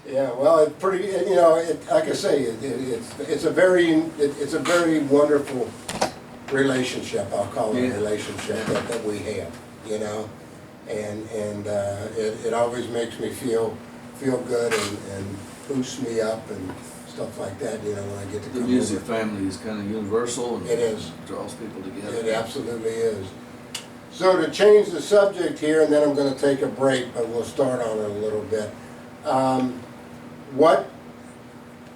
Yeah, well, it's pretty, you know, like I say, it's a very wonderful relationship, I'll call it a relationship that we have, you know? And it always makes me feel good and boosts me up and stuff like that, you know, when I get to come The music over. family is kind of universal and It is. draws people together. It absolutely is. So to change the subject here, and then I'm going to take a break, but we'll start on it a little bit. What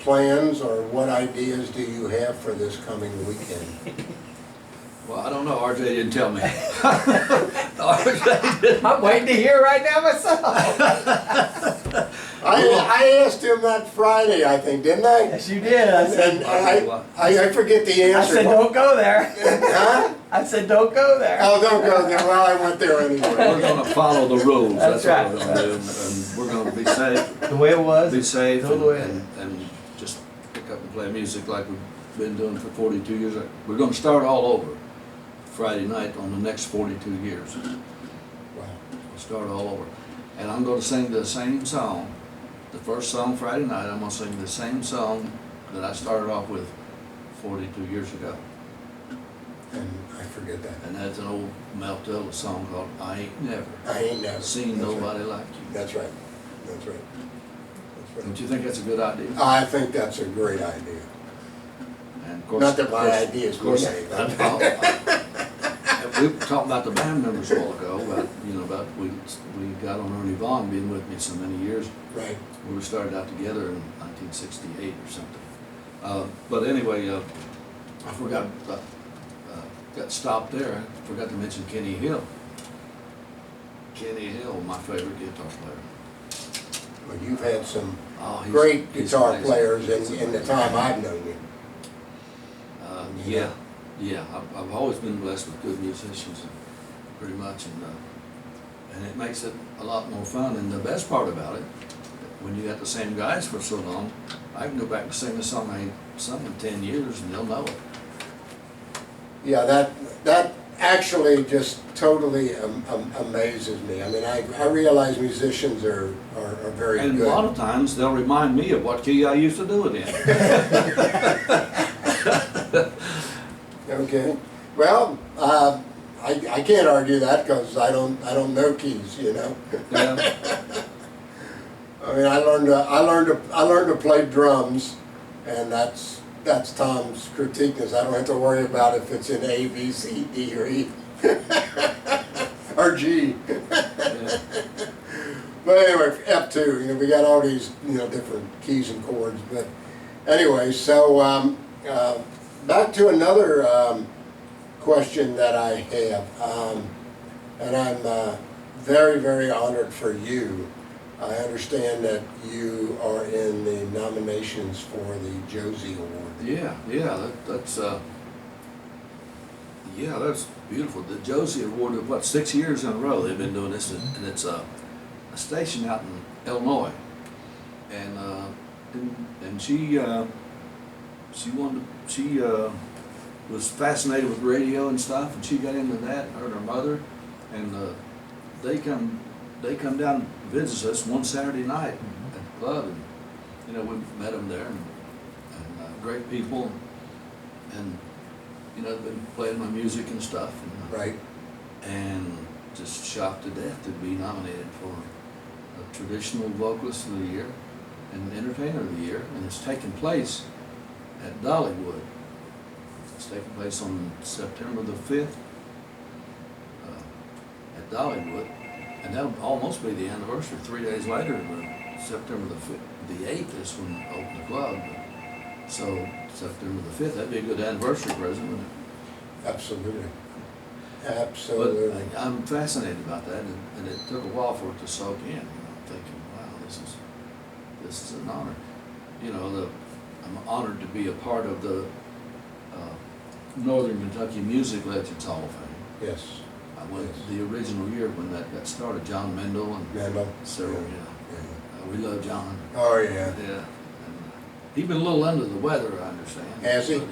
plans or what ideas do you have for this coming weekend? Well, I don't know. RJ didn't tell me. RJ didn't. I'm waiting to hear right now myself. I asked him that Friday, I think, didn't I? Yes, you did. I said, And I forget the I answer. said don't go there. Huh? I said don't go there. Oh, don't go there. Well, I went there We're anyway. going to follow the rules. That's That's what right. we're going to do. And we're going to be safe. The way it was. Be safe Go the way. and just pick up and play music like we've been doing for 42 years. We're going to start all over Friday night on the next 42 years. Wow. We'll start all over. And I'm going to sing the same song. The first song Friday night, I'm going to sing the same song that I started off with 42 years ago. And I forget that. And that's an old Mel Tillis song called I Ain't Never I ain't never Seen That's right. Nobody Like You. That's right. That's right. That's Don't right. you think that's a good idea? I think that's a great idea. And of course, Not that my ideas of course, mean we were talking about the band members a while ago, about we got on Ernie Vaughn being with me so many years. Right. We started out together in 1968 or something. But anyway, I forgot, got stopped there. I forgot to mention Kenny Hill. Kenny Hill, my favorite guitar player. Well, you've had some Oh, great he's guitar amazing. players He's in the amazing. time I've known you. Yeah. I've always been blessed with good musicians, pretty much, and it makes it a lot more fun. And the best part about it, when you got the same guys for so long, I can go back and sing a song I ain't sung in 10 years, and they'll know it. Yeah, that actually just totally amazes me. I mean, I realize musicians are very And good. a lot of times, they'll remind me of what key I used to do it in. Okay. Well, I can't argue that because I don't know keys, you know. Yeah. I mean, I learned to play drums, and that's Tom's critique is I don't have to worry about if it's in A, B, C, D, or E, or G. Yeah. But anyway, F2. You know, we got all these different keys and chords. But anyway, so back to another question that I have, and I'm very, very honored for you. I understand that you are in the nominations for the Josie Award. That's beautiful. The Josie Award, what, 6 years in a row they've been doing this, and it's a station out in Illinois, and she was fascinated with radio and stuff, and she got into that, her and her mother, and they come down and visit us one Saturday night at the club, and we met them there, and great people, and they've been playing my music and stuff, Right. and just shocked to death to be nominated for a traditional vocalist of the year and entertainer of the year, and it's taking place at Dollyowood. It's taking place on September the 5th at Dollyowood, and that'll almost be the anniversary. 3 days later, September the 8th is when we open the club. So September the 5th, that'd be a good anniversary present, wouldn't it? Absolutely. Absolutely. But I'm fascinated about that, and it took a while for it to soak in. Thinking, wow, this is an honor. I'm honored to be a part of the Northern Kentucky Music Legends Hall of Fame. Yes. I went the original year when that got started. John Mendel and Randall. several. We love John. Oh yeah. Yeah. And, he's been a little under the weather, I understand. Has he? But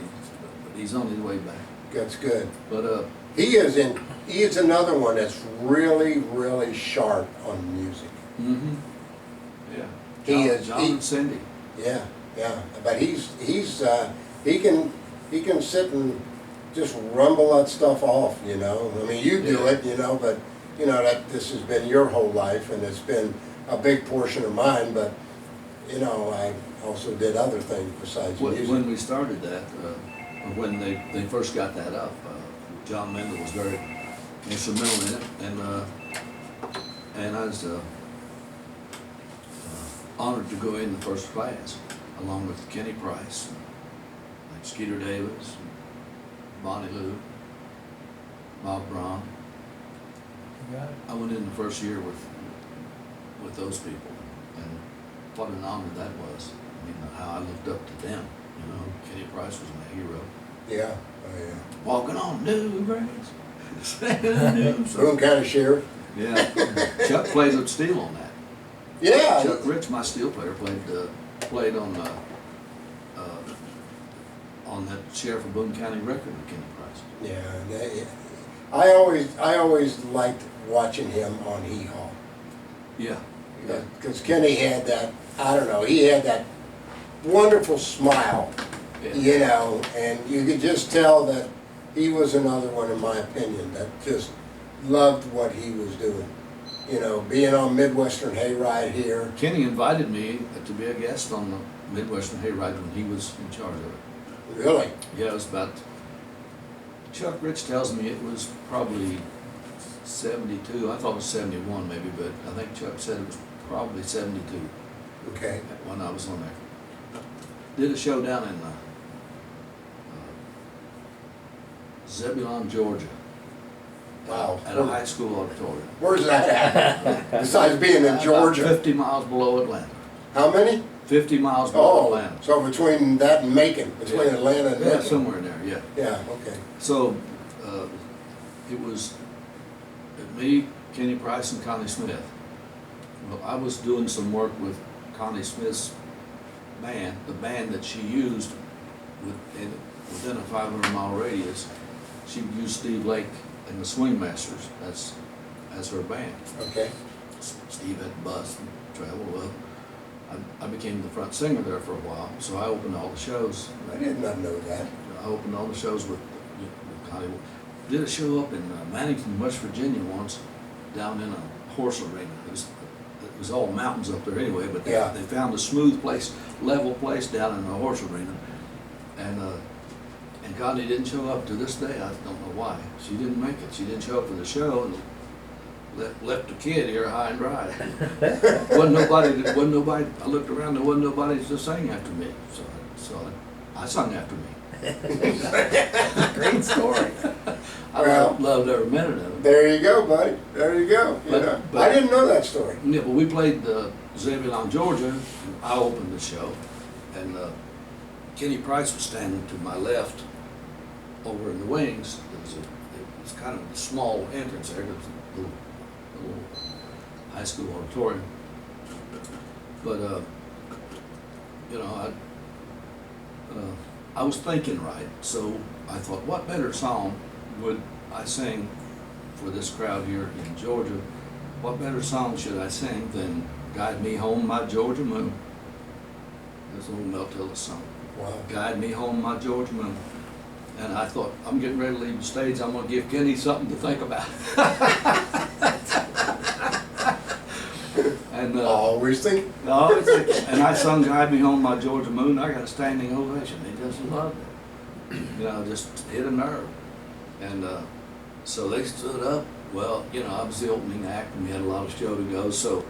he's on his way back. That's good. But He is another one that's really, really sharp on music. mm-hmm. Yeah. He is. John and Cindy. Yeah, yeah, but he can sit and just rumble that stuff off, you know. I mean, you do Yeah. it, you know, but you know that this has been your whole life, and it's been a big portion of mine. But you know, I also did other things besides music. When we started that, when they first got that up, John Mendel was very instrumental in it, and I was honored to go in the first class, along with Kenny Price, like Skeeter Davis, Bonnie Lou, Bob Braun. You got it. I went in the first year with those people, and what an honor that was. I mean, how I looked up to them. You know, Kenny Price was my hero. Yeah, oh yeah. Walking on new grass. Boone County Sheriff. Yeah, Chuck plays up steel on that. Yeah. Chuck Rich, my steel player, played on that Sheriff of Boone County record with Kenny Price. Yeah, I always liked watching him on Hee Haw. Yeah. Because Kenny had that, I don't know, he had that wonderful smile, Yeah. you know, and you could just tell that he was another one, in my opinion, that just loved what he was doing. You know, being on Midwestern Hayride here. Kenny invited me to be a guest on the Midwestern Hayride when he was in charge of it. Really? Yeah, it was about, Chuck Rich tells me it was probably 72. I thought it was 71 maybe, but I think Chuck said it was probably 72 Okay. when I was on there. Did a show down in Zebulon, Georgia. Wow. At a high school auditorium. Where's that at? Besides being in About Georgia. 50 miles below Atlanta. How many? 50 miles below Oh, Atlanta. so between that and Macon, between Yeah. Atlanta and Yeah, Macon. somewhere in there, yeah. Yeah, okay. So, it was me, Kenny Price, and Connie Smith. Well, I was doing some work with Connie Smith's band, the band that she used within a 500-mile radius. She used Steve Lake and the Swing Masters as her band. Okay. Steve had bus and travel. Well, I became the front singer there for a while, so I opened all the shows. I did not know that. I opened all the shows with Connie. Did a show up in Mannington, West Virginia once, down in a horse arena. It was all mountains up there anyway, but Yeah. they found a smooth place, level place down in the horse arena. And Connie didn't show up to this day. I don't know why. She didn't make it. She didn't show up for the show and left the kid here high and dry. wasn't nobody. I looked around. There wasn't nobody to sing after me. So I sung after me. Great story. I Well, loved every minute of it. There you go, buddy. There you go. You But- know. but- I didn't know that story. Yeah, but we played Zebulon, Georgia. I opened the show, and Kenny Price was standing to my left over in the wings. It was kind of a small entrance there. It was a little high school auditorium. But, you know, I was thinking right, so I thought, what better song would I sing for this crowd here in Georgia? What better song should I sing than Guide Me Home, My Georgia Moon? That's an old Mel Tillis song. Wow. Guide Me Home, My Georgia Moon. And I thought, I'm getting ready to leave the stage. I'm going to give Kenny something to think about. And Always think. no, and I sung Guide Me Home, My Georgia Moon. I got a standing ovation. They just loved it. You know, just hit a nerve. And so they stood up. Well, you know, I was the opening act and we had a lot of show to go, so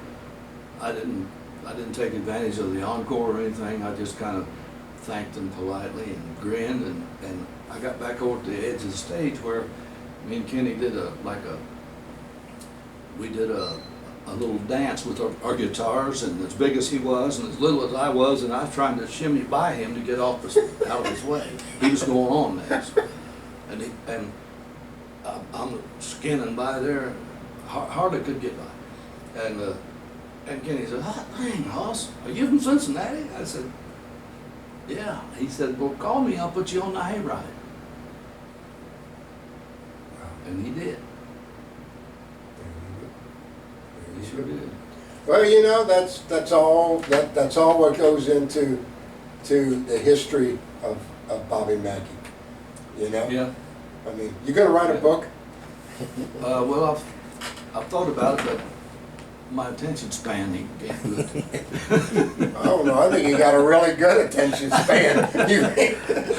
I didn't take advantage of the encore or anything. I just kind of thanked them politely and grinned, and I got back over to the edge of the stage where me and Kenny did a little dance with our guitars, and as big as he was and as little as I was, and I was trying to shimmy by him to get out of his way. He was going on next, and I'm skinning by there, hardly could get by, and Kenny said, "Hot dang, Hoss, are you from Cincinnati?" I said, "Yeah." He said, "Well, call me, I'll put you on the hayride." And he did. He sure did. Well, you know, that's all what goes into the history of Bobby Mackey. You know? Yeah. I mean, you gonna write a book? Well, I've thought about it, but my attention span ain't good. I don't know. I think you got a really good attention span.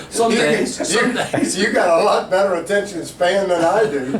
Some days. You got a lot better attention span than I do.